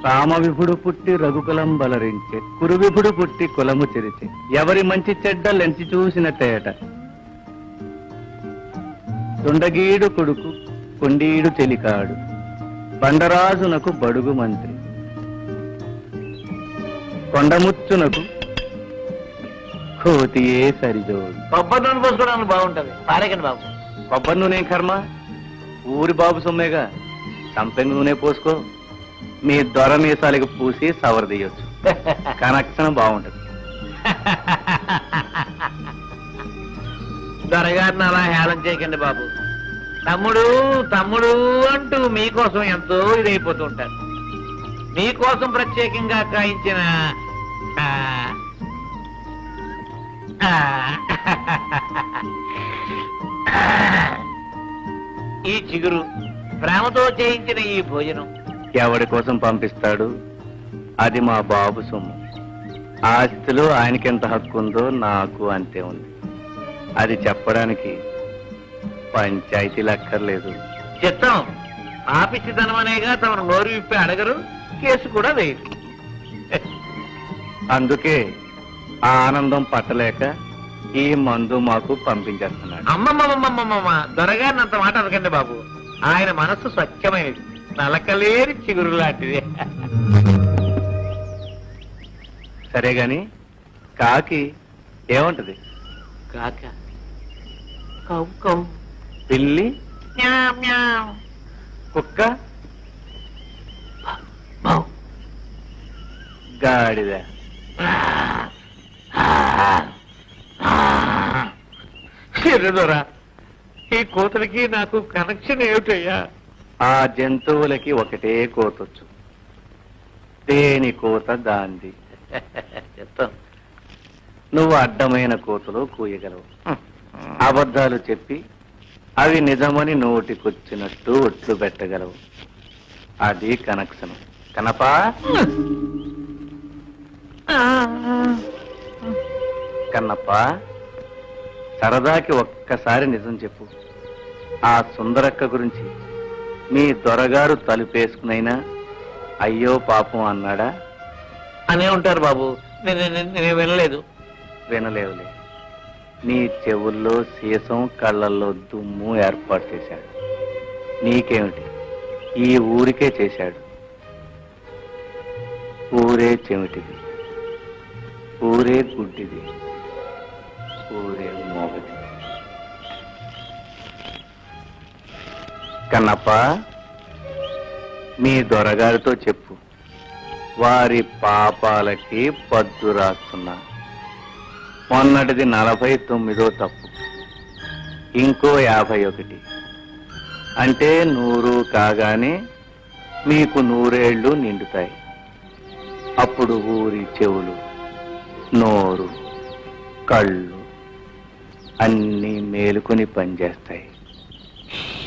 రామవిభుడు పుట్టి రఘుకులం బలరించే కురువిభుడు పుట్టి కులము చెరిచే ఎవరి మంచి చెడ్డలెంచి చూసినట్టేట తుండగీడు కొడుకు కొండీడు చెలికాడు బండరాజునకు బడుగు మంత్రి కొండముచ్చునకు కోతియే సరిజోడు. కొబ్బరి నూనె పోసుకోవడానికి బాగుంటది, పారేకండి బాబు. కొబ్బరి నూనె కర్మ, ఊరి బాబు సొమ్మేగా. సంపెంగ నూనె పోసుకో, మీ దొర మీసాలకి పూసి సవరదీయొచ్చు. కనెక్షన్ బాగుంటది. దొరగారిని అలా హేళన చేయకండి బాబు. తమ్ముడు తమ్ముడు అంటూ మీకోసం ఎంతో ఇదైపోతూ ఉంటారు. మీకోసం ప్రత్యేకంగా కాయించిన ఈ చిగురు, ప్రేమతో చేయించిన ఈ భోజనం ఎవడి కోసం పంపిస్తాడు? అది మా బాబు సొమ్ము. ఆస్తిలో ఆయనకెంత హక్కు ఉందో నాకు అంతే ఉంది. అది చెప్పడానికి పంచాయతీలు అక్కర్లేదు. చిత్తం ఆపిచ్చితనం అనేగా తమను నోరు విప్పి అడగరు, కేసు కూడా వేయరు. అందుకే ఆ ఆనందం పట్టలేక ఈ మందు మాకు పంపించేస్తున్నాడు. అమ్మమ్మమ్మమ్మమ్మ, దొరగారిని అంత మాట అనకండి బాబు. ఆయన మనస్సు స్వచ్ఛమైనది, నలకలేని చిగురు లాంటిది. సరే గాని కాకి ఏమంటది? కాక కౌ కౌ, పిల్లి మ్యావ్ మ్యావ్, కుక్క బౌ, గాడిద. ఎర్రదొరా, ఈ కోతలకి నాకు కనెక్షన్ ఏమిటయ్యా? ఆ జంతువులకి ఒకటే కోతొచ్చు. దేని కోత దాంది. చెప్తాను. నువ్వు అడ్డమైన కోతలు కూయగలవు. అబద్ధాలు చెప్పి అవి నిజమని నోటికొచ్చినట్టు ఒట్లు పెట్టగలవు. అది కనెక్షన్. కనపా కన్నప్ప, సరదాకి ఒక్కసారి నిజం చెప్పు. ఆ సుందరక్క గురించి మీ దొరగారు తలుపేసుకునైనా అయ్యో పాపం అన్నాడా? అనే ఉంటారు బాబు, నేను వినలేదు. వినలేవులే. నీ చెవుల్లో సీసం, కళ్ళల్లో దుమ్ము ఏర్పాటు చేశాడు. నీకేమిటి, ఈ ఊరికే చేశాడు. ఊరే చెమిటిది, ఊరే గుడ్డిది, ఊరే మోగది. కన్నప్ప, మీ దొరగారితో చెప్పు, వారి పాపాలకి పద్దు రాస్తున్నా. మొన్నటిది 49వ తప్పు, ఇంకో 51. అంటే 100 కాగానే మీకు 100 ఏళ్ళు నిండుతాయి. అప్పుడు ఊరి చెవులు, నోరు, కళ్ళు అన్నీ మేలుకొని పనిచేస్తాయి.